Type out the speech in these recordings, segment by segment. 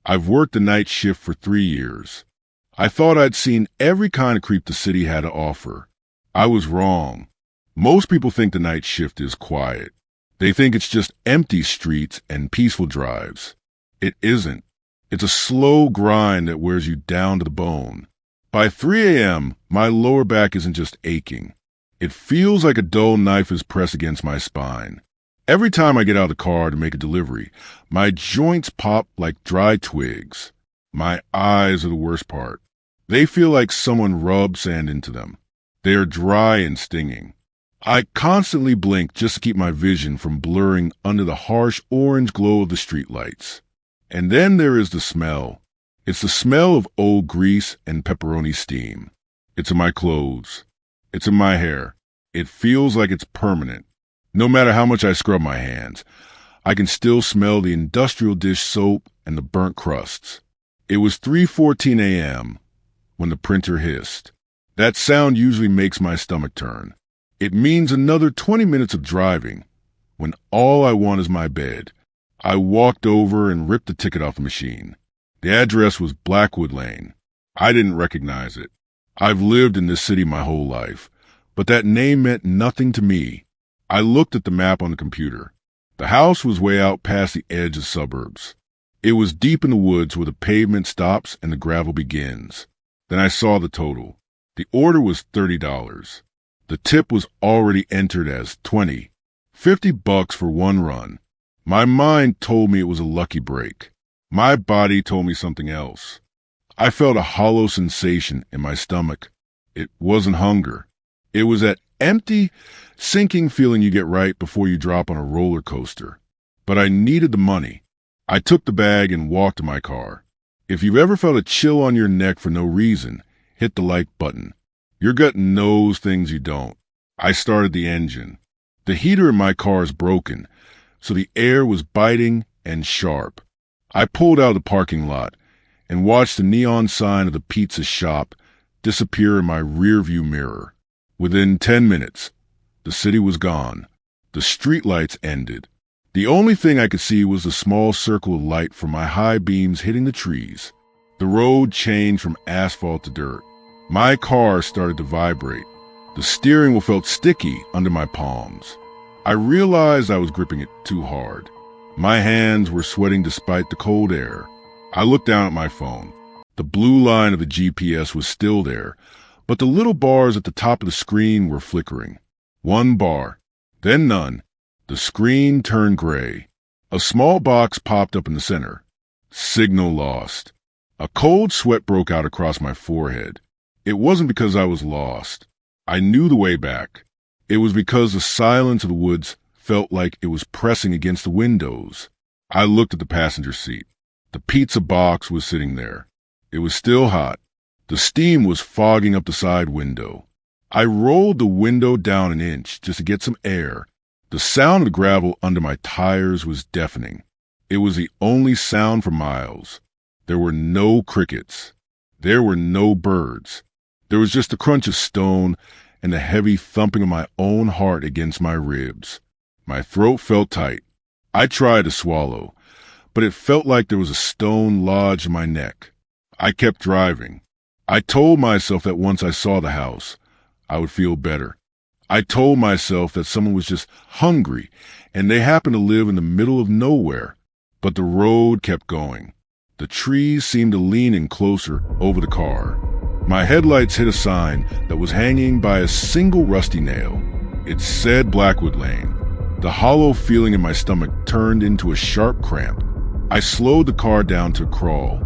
I've worked the night shift for 3 years. I thought I'd seen every kind of creep the city had to offer. I was wrong. Most people think the night shift is quiet. They think it's just empty streets and peaceful drives. It isn't. It's a slow grind that wears you down to the bone. By 3 a.m., my lower back isn't just aching. It feels like a dull knife is pressed against my spine. Every time I get out of the car to make a delivery, my joints pop like dry twigs. My eyes are the worst part. They feel like someone rubbed sand into them. They are dry and stinging. I constantly blink just to keep my vision from blurring under the harsh orange glow of the streetlights. And then there is the smell. It's the smell of old grease and pepperoni steam. It's in my clothes. It's in my hair. It feels like it's permanent. No matter how much I scrub my hands, I can still smell the industrial dish soap and the burnt crusts. It was 3:14 a.m. when the printer hissed. That sound usually makes my stomach turn. It means another 20 minutes of driving, when all I want is my bed. I walked over and ripped the ticket off the machine. The address was Blackwood Lane. I didn't recognize it. I've lived in this city my whole life, but that name meant nothing to me. I looked at the map on the computer. The house was way out past the edge of suburbs. It was deep in the woods where the pavement stops and the gravel begins. Then I saw the total. The order was $30. The tip was already entered as 20. $50 for one run. My mind told me it was a lucky break. My body told me something else. I felt a hollow sensation in my stomach. It wasn't hunger. It was that empty, sinking feeling you get right before you drop on a roller coaster. But I needed the money. I took the bag and walked to my car. If you've ever felt a chill on your neck for no reason, hit the like button. Your gut knows things you don't. I started the engine. The heater in my car is broken, so the air was biting and sharp. I pulled out of the parking lot and watched the neon sign of the pizza shop disappear in my rearview mirror. Within 10 minutes, the city was gone. The streetlights ended. The only thing I could see was the small circle of light from my high beams hitting the trees. The road changed from asphalt to dirt. My car started to vibrate. The steering wheel felt sticky under my palms. I realized I was gripping it too hard. My hands were sweating despite the cold air. I looked down at my phone. The blue line of the GPS was still there, but the little bars at the top of the screen were flickering. One bar, then none. The screen turned gray. A small box popped up in the center. Signal lost. A cold sweat broke out across my forehead. It wasn't because I was lost. I knew the way back. It was because the silence of the woods felt like it was pressing against the windows. I looked at the passenger seat. The pizza box was sitting there. It was still hot. The steam was fogging up the side window. I rolled the window down an inch just to get some air. The sound of the gravel under my tires was deafening. It was the only sound for miles. There were no crickets. There were no birds. There was just the crunch of stone and the heavy thumping of my own heart against my ribs. My throat felt tight. I tried to swallow, but it felt like there was a stone lodged in my neck. I kept driving. I told myself that once I saw the house, I would feel better. I told myself that someone was just hungry and they happened to live in the middle of nowhere. But the road kept going. The trees seemed to lean in closer over the car. My headlights hit a sign that was hanging by a single rusty nail. It said Blackwood Lane. The hollow feeling in my stomach turned into a sharp cramp. I slowed the car down to a crawl.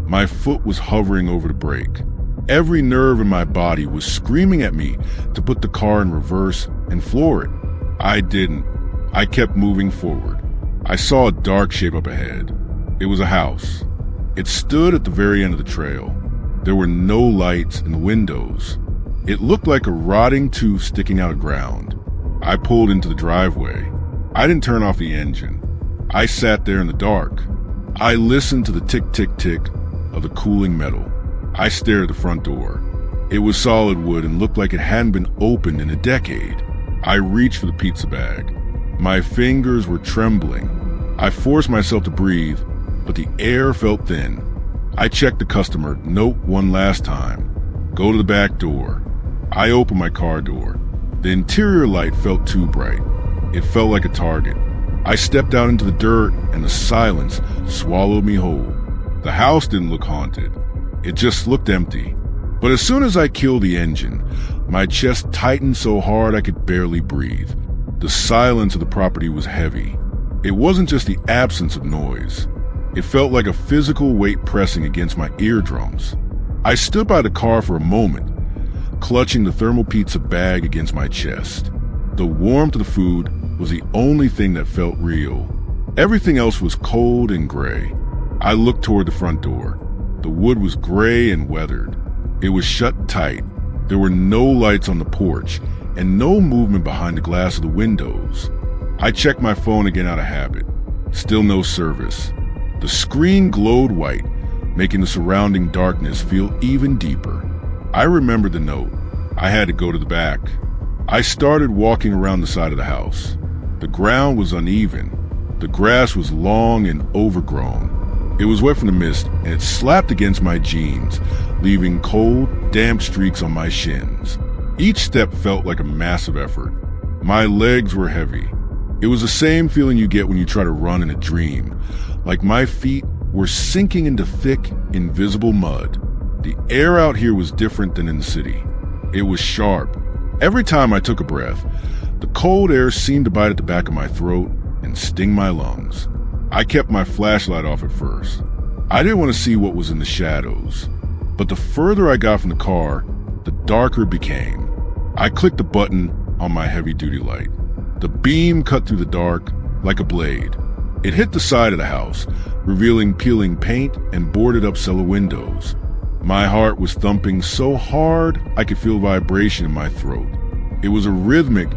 My foot was hovering over the brake. Every nerve in my body was screaming at me to put the car in reverse and floor it. I didn't. I kept moving forward. I saw a dark shape up ahead. It was a house. It stood at the very end of the trail. There were no lights in the windows. It looked like a rotting tooth sticking out of ground. I pulled into the driveway. I didn't turn off the engine. I sat there in the dark. I listened to the tick-tick-tick of the cooling metal. I stared at the front door. It was solid wood and looked like it hadn't been opened in a decade. I reached for the pizza bag. My fingers were trembling. I forced myself to breathe, but the air felt thin. I checked the customer note one last time. Go to the back door. I opened my car door. The interior light felt too bright. It felt like a target. I stepped out into the dirt, and the silence swallowed me whole. The house didn't look haunted. It just looked empty. But as soon as I killed the engine, my chest tightened so hard I could barely breathe. The silence of the property was heavy. It wasn't just the absence of noise. It felt like a physical weight pressing against my eardrums. I stood by the car for a moment, clutching the thermal pizza bag against my chest. The warmth of the food was the only thing that felt real. Everything else was cold and gray. I looked toward the front door. The wood was gray and weathered. It was shut tight. There were no lights on the porch and no movement behind the glass of the windows. I checked my phone again out of habit. Still no service. The screen glowed white, making the surrounding darkness feel even deeper. I remembered the note. I had to go to the back. I started walking around the side of the house. The ground was uneven. The grass was long and overgrown. It was wet from the mist, and it slapped against my jeans, leaving cold, damp streaks on my shins. Each step felt like a massive effort. My legs were heavy. It was the same feeling you get when you try to run in a dream, like my feet were sinking into thick, invisible mud. The air out here was different than in the city. It was sharp. Every time I took a breath, the cold air seemed to bite at the back of my throat and sting my lungs. I kept my flashlight off at first. I didn't want to see what was in the shadows, but the further I got from the car, the darker it became. I clicked the button on my heavy-duty light. The beam cut through the dark like a blade. It hit the side of the house, revealing peeling paint and boarded-up cellar windows. My heart was thumping so hard I could feel vibration in my throat. It was a rhythmic,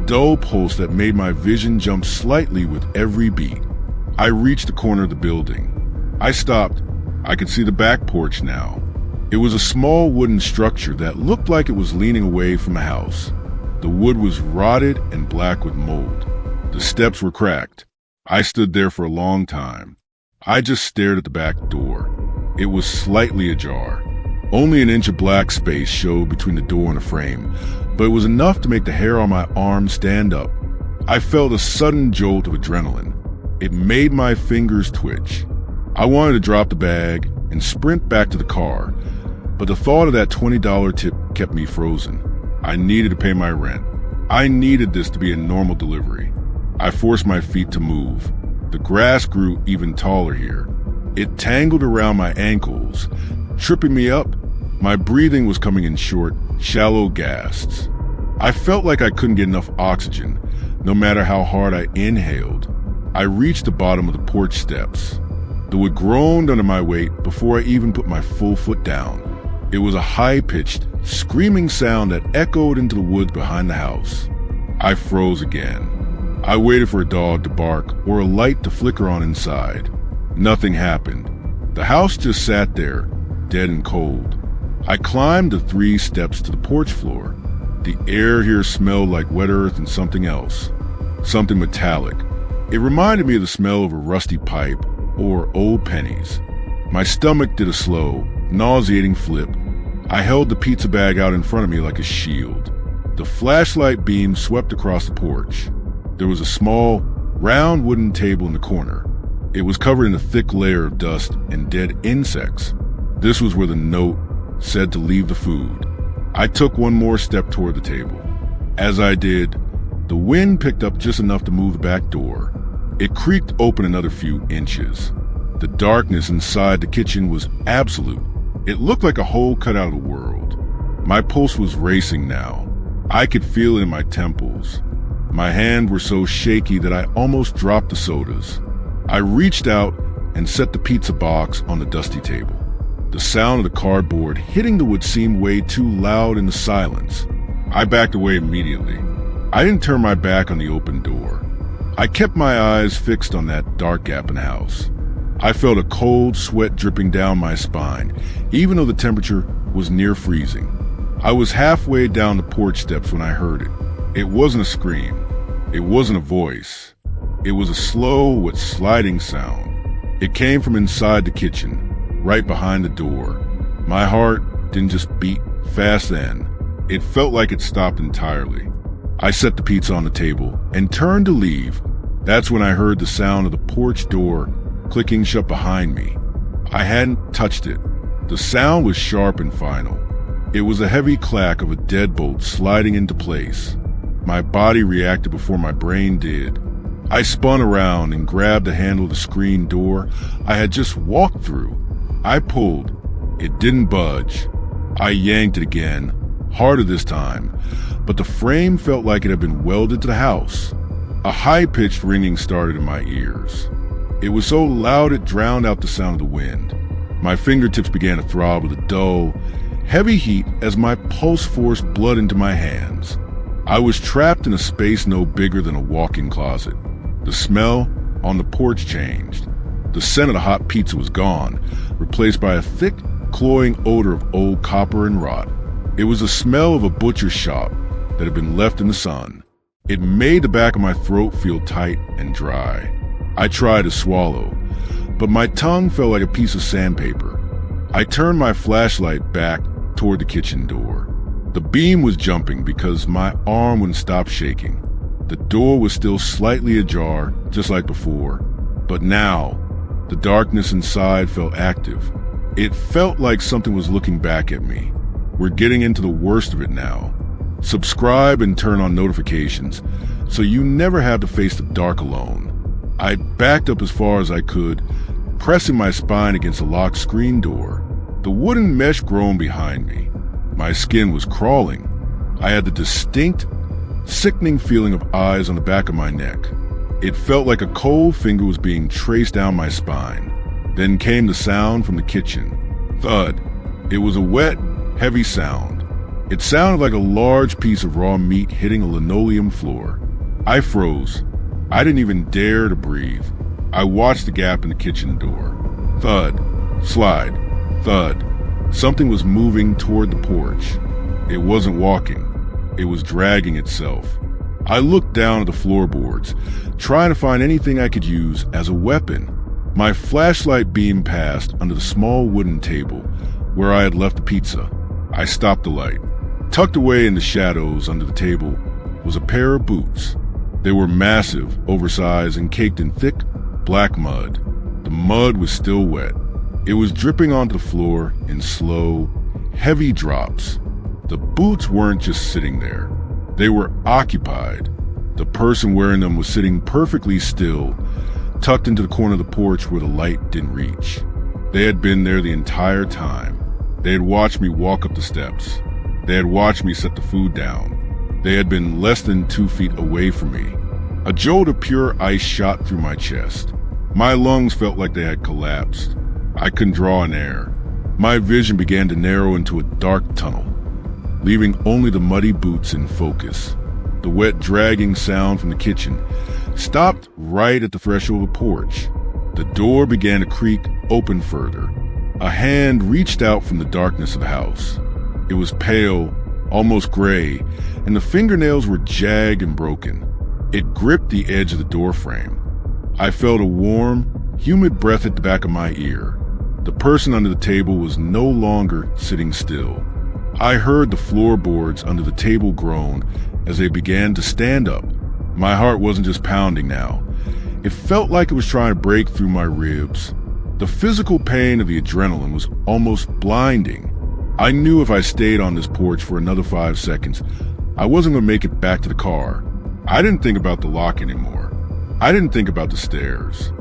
dull pulse that made my vision jump slightly with every beat. I reached the corner of the building. I stopped. I could see the back porch now. It was a small wooden structure that looked like it was leaning away from the house. The wood was rotted and black with mold. The steps were cracked. I stood there for a long time. I just stared at the back door. It was slightly ajar. Only an inch of black space showed between the door and the frame, but it was enough to make the hair on my arm stand up. I felt a sudden jolt of adrenaline. It made my fingers twitch. I wanted to drop the bag and sprint back to the car, but the thought of that $20 tip kept me frozen. I needed to pay my rent. I needed this to be a normal delivery. I forced my feet to move. The grass grew even taller here. It tangled around my ankles, tripping me up. My breathing was coming in short, shallow gasps. I felt like I couldn't get enough oxygen, no matter how hard I inhaled. I reached the bottom of the porch steps. The wood groaned under my weight before I even put my full foot down. It was a high-pitched, screaming sound that echoed into the woods behind the house. I froze again. I waited for a dog to bark or a light to flicker on inside. Nothing happened. The house just sat there, dead and cold. I climbed the 3 steps to the porch floor. The air here smelled like wet earth and something else. Something metallic. It reminded me of the smell of a rusty pipe or old pennies. My stomach did a slow, nauseating flip. I held the pizza bag out in front of me like a shield. The flashlight beam swept across the porch. There was a small, round wooden table in the corner. It was covered in a thick layer of dust and dead insects. This was where the note said to leave the food. I took one more step toward the table. As I did, the wind picked up just enough to move the back door. It creaked open another few inches. The darkness inside the kitchen was absolute. It looked like a hole cut out of the world. My pulse was racing now. I could feel it in my temples. My hands were so shaky that I almost dropped the sodas. I reached out and set the pizza box on the dusty table. The sound of the cardboard hitting the wood seemed way too loud in the silence. I backed away immediately. I didn't turn my back on the open door. I kept my eyes fixed on that dark gap in the house. I felt a cold sweat dripping down my spine, even though the temperature was near freezing. I was halfway down the porch steps when I heard it. It wasn't a scream. It wasn't a voice. It was a slow but sliding sound. It came from inside the kitchen, right behind the door. My heart didn't just beat fast then. It felt like it stopped entirely. I set the pizza on the table and turned to leave. That's when I heard the sound of the porch door clicking shut behind me. I hadn't touched it. The sound was sharp and final. It was a heavy clack of a deadbolt sliding into place. My body reacted before my brain did. I spun around and grabbed the handle of the screen door I had just walked through. I pulled. It didn't budge. I yanked it again, harder this time, but the frame felt like it had been welded to the house. A high-pitched ringing started in my ears. It was so loud it drowned out the sound of the wind. My fingertips began to throb with a dull, heavy heat as my pulse forced blood into my hands. I was trapped in a space no bigger than a walk-in closet. The smell on the porch changed. The scent of the hot pizza was gone, replaced by a thick, cloying odor of old copper and rot. It was the smell of a butcher's shop that had been left in the sun. It made the back of my throat feel tight and dry. I tried to swallow, but my tongue felt like a piece of sandpaper. I turned my flashlight back toward the kitchen door. The beam was jumping because my arm wouldn't stop shaking. The door was still slightly ajar, just like before, but now the darkness inside felt active. It felt like something was looking back at me. We're getting into the worst of it now. Subscribe and turn on notifications so you never have to face the dark alone. I backed up as far as I could, pressing my spine against the locked screen door. The wooden mesh groaned behind me. My skin was crawling. I had the distinct, sickening feeling of eyes on the back of my neck. It felt like a cold finger was being traced down my spine. Then came the sound from the kitchen. Thud. It was a wet, heavy sound. It sounded like a large piece of raw meat hitting a linoleum floor. I froze. I didn't even dare to breathe. I watched the gap in the kitchen door. Thud. Slide. Thud. Something was moving toward the porch. It wasn't walking. It was dragging itself. I looked down at the floorboards, trying to find anything I could use as a weapon. My flashlight beamed past under the small wooden table where I had left the pizza. I stopped the light. Tucked away in the shadows under the table was a pair of boots. They were massive, oversized, and caked in thick, black mud. The mud was still wet. It was dripping onto the floor in slow, heavy drops. The boots weren't just sitting there. They were occupied. The person wearing them was sitting perfectly still, tucked into the corner of the porch where the light didn't reach. They had been there the entire time. They had watched me walk up the steps. They had watched me set the food down. They had been less than 2 feet away from me. A jolt of pure ice shot through my chest. My lungs felt like they had collapsed. I couldn't draw in air. My vision began to narrow into a dark tunnel, leaving only the muddy boots in focus. The wet, dragging sound from the kitchen stopped right at the threshold of the porch. The door began to creak open further. A hand reached out from the darkness of the house. It was pale, almost gray, and the fingernails were jagged and broken. It gripped the edge of the door frame. I felt a warm, humid breath at the back of my ear. The person under the table was no longer sitting still. I heard the floorboards under the table groan as they began to stand up. My heart wasn't just pounding now. It felt like it was trying to break through my ribs. The physical pain of the adrenaline was almost blinding. I knew if I stayed on this porch for another 5 seconds, I wasn't going to make it back to the car. I didn't think about the lock anymore. I didn't think about the stairs.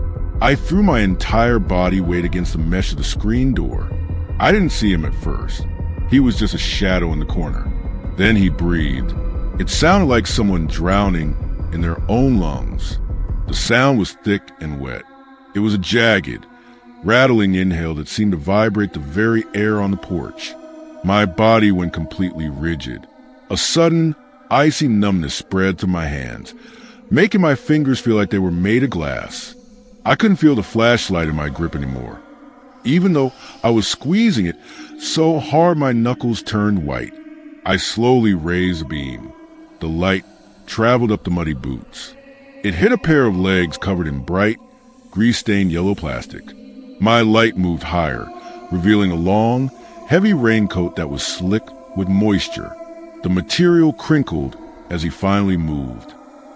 I threw my entire body weight against the mesh of the screen door. I didn't see him at first. He was just a shadow in the corner. Then he breathed. It sounded like someone drowning in their own lungs. The sound was thick and wet. It was a jagged, rattling inhale that seemed to vibrate the very air on the porch. My body went completely rigid. A sudden, icy numbness spread through my hands, making my fingers feel like they were made of glass. I couldn't feel the flashlight in my grip anymore, even though I was squeezing it so hard my knuckles turned white. I slowly raised the beam. The light traveled up the muddy boots. It hit a pair of legs covered in bright, grease-stained yellow plastic. My light moved higher, revealing a long, heavy raincoat that was slick with moisture. The material crinkled as he finally moved.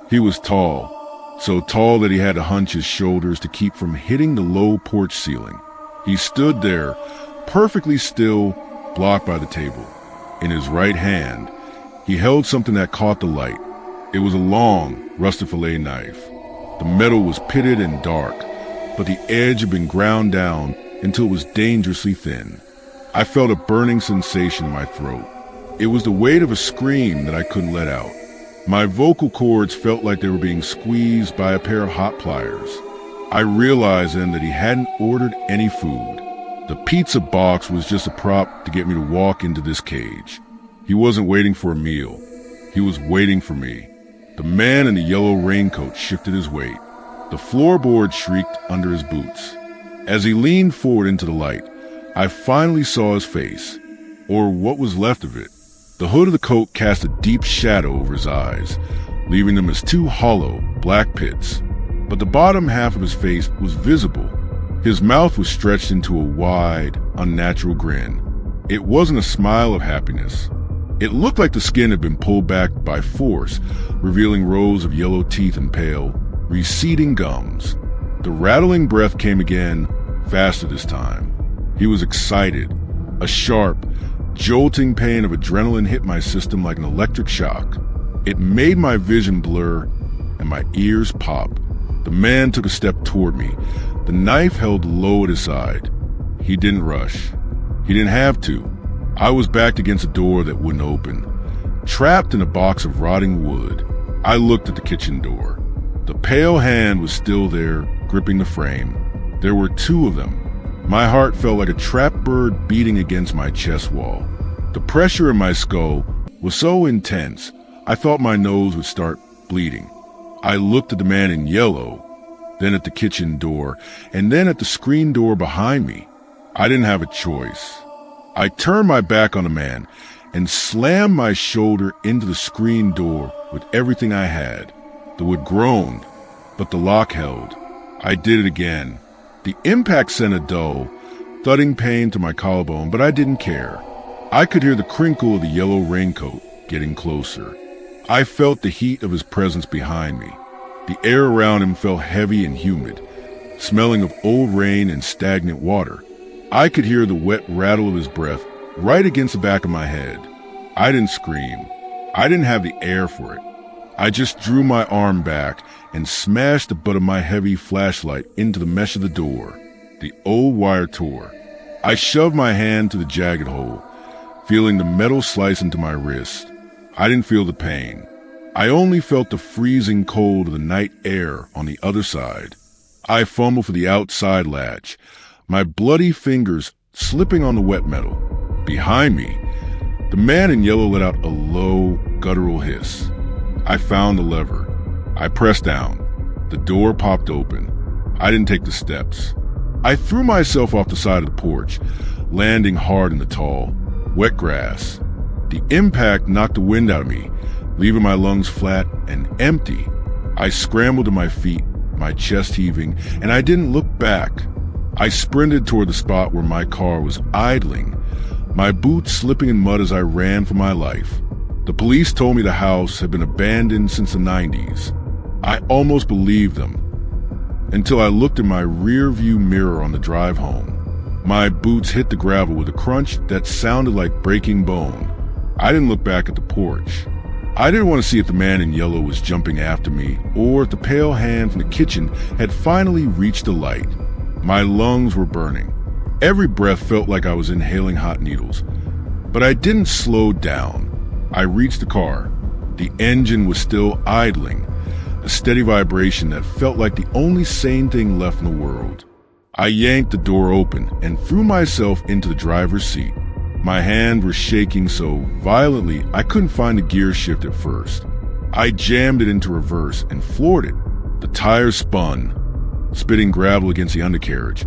He was tall, so tall that he had to hunch his shoulders to keep from hitting the low porch ceiling. He stood there, perfectly still, blocked by the table. In his right hand, he held something that caught the light. It was a long, rusted fillet knife. The metal was pitted and dark, but the edge had been ground down until it was dangerously thin. I felt a burning sensation in my throat. It was the weight of a scream that I couldn't let out. My vocal cords felt like they were being squeezed by a pair of hot pliers. I realized then that he hadn't ordered any food. The pizza box was just a prop to get me to walk into this cage. He wasn't waiting for a meal. He was waiting for me. The man in the yellow raincoat shifted his weight. The floorboard shrieked under his boots. As he leaned forward into the light, I finally saw his face, or what was left of it. The hood of the coat cast a deep shadow over his eyes, leaving them as two hollow, black pits. But the bottom half of his face was visible. His mouth was stretched into a wide, unnatural grin. It wasn't a smile of happiness. It looked like the skin had been pulled back by force, revealing rows of yellow teeth and pale, receding gums. The rattling breath came again, faster this time. He was excited. A sharp, jolting pain of adrenaline hit my system like an electric shock. It made my vision blur and my ears pop. The man took a step toward me, the knife held low at his side. He didn't rush. He didn't have to. I was backed against a door that wouldn't open, trapped in a box of rotting wood. I looked at the kitchen door. The pale hand was still there, gripping the frame. There were two of them. My heart felt like a trapped bird beating against my chest wall. The pressure in my skull was so intense, I thought my nose would start bleeding. I looked at the man in yellow, then at the kitchen door, and then at the screen door behind me. I didn't have a choice. I turned my back on the man and slammed my shoulder into the screen door with everything I had. The wood groaned, but the lock held. I did it again. The impact sent a dull, thudding pain to my collarbone, but I didn't care. I could hear the crinkle of the yellow raincoat getting closer. I felt the heat of his presence behind me. The air around him felt heavy and humid, smelling of old rain and stagnant water. I could hear the wet rattle of his breath right against the back of my head. I didn't scream. I didn't have the air for it. I just drew my arm back and smashed the butt of my heavy flashlight into the mesh of the door. The old wire tore. I shoved my hand to the jagged hole, feeling the metal slice into my wrist. I didn't feel the pain. I only felt the freezing cold of the night air on the other side. I fumbled for the outside latch, my bloody fingers slipping on the wet metal. Behind me, the man in yellow let out a low, guttural hiss. I found the lever. I pressed down. The door popped open. I didn't take the steps. I threw myself off the side of the porch, landing hard in the tall, wet grass. The impact knocked the wind out of me, leaving my lungs flat and empty. I scrambled to my feet, my chest heaving, and I didn't look back. I sprinted toward the spot where my car was idling, my boots slipping in mud as I ran for my life. The police told me the house had been abandoned since the 90s. I almost believed them, until I looked in my rear-view mirror on the drive home. My boots hit the gravel with a crunch that sounded like breaking bone. I didn't look back at the porch. I didn't want to see if the man in yellow was jumping after me, or if the pale hand from the kitchen had finally reached the light. My lungs were burning. Every breath felt like I was inhaling hot needles. But I didn't slow down. I reached the car. The engine was still idling, a steady vibration that felt like the only sane thing left in the world. I yanked the door open and threw myself into the driver's seat. My hand was shaking so violently I couldn't find the gear shift at first. I jammed it into reverse and floored it. The tires spun, spitting gravel against the undercarriage,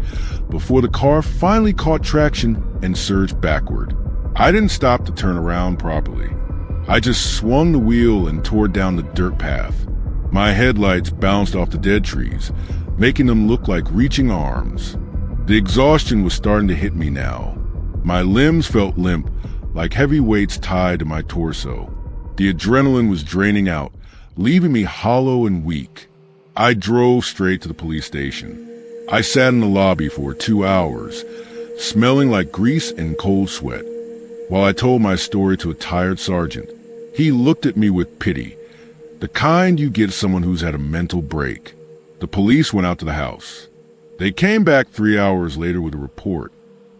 before the car finally caught traction and surged backward. I didn't stop to turn around properly. I just swung the wheel and tore down the dirt path. My headlights bounced off the dead trees, making them look like reaching arms. The exhaustion was starting to hit me now. My limbs felt limp, like heavy weights tied to my torso. The adrenaline was draining out, leaving me hollow and weak. I drove straight to the police station. I sat in the lobby for 2 hours, smelling like grease and cold sweat, while I told my story to a tired sergeant. He looked at me with pity, the kind you get someone who's had a mental break. The police went out to the house. They came back 3 hours later with a report.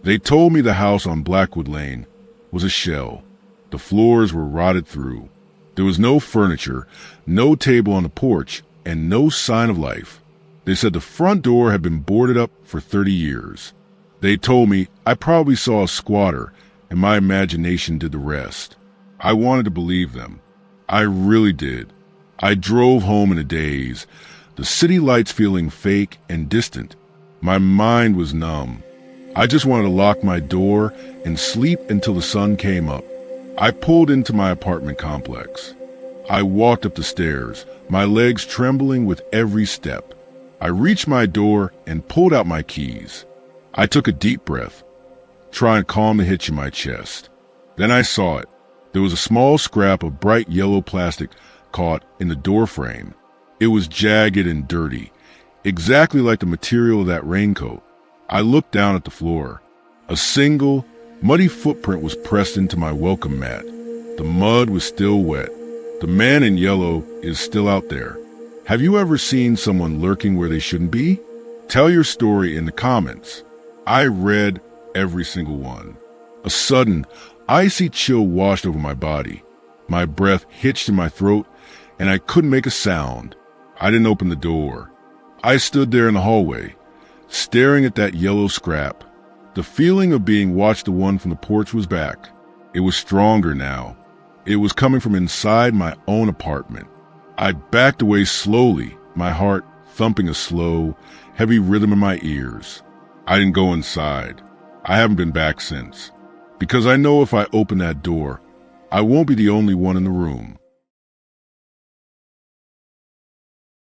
They told me the house on Blackwood Lane was a shell. The floors were rotted through. There was no furniture, no table on the porch, and no sign of life. They said the front door had been boarded up for 30 years. They told me I probably saw a squatter, and my imagination did the rest. I wanted to believe them. I really did. I drove home in a daze, the city lights feeling fake and distant. My mind was numb. I just wanted to lock my door and sleep until the sun came up. I pulled into my apartment complex. I walked up the stairs, my legs trembling with every step. I reached my door and pulled out my keys. I took a deep breath, trying to calm the hitch in my chest. Then I saw it. There was a small scrap of bright yellow plastic caught in the door frame. It was jagged and dirty, exactly like the material of that raincoat. I looked down at the floor. A single, muddy footprint was pressed into my welcome mat. The mud was still wet. The man in yellow is still out there. Have you ever seen someone lurking where they shouldn't be? Tell your story in the comments. I read every single one. A sudden, icy chill washed over my body. My breath hitched in my throat, and I couldn't make a sound. I didn't open the door. I stood there in the hallway, staring at that yellow scrap. The feeling of being watched the one from the porch was back. It was stronger now. It was coming from inside my own apartment. I backed away slowly, my heart thumping a slow, heavy rhythm in my ears. I didn't go inside. I haven't been back since. Because I know if I open that door, I won't be the only one in the room.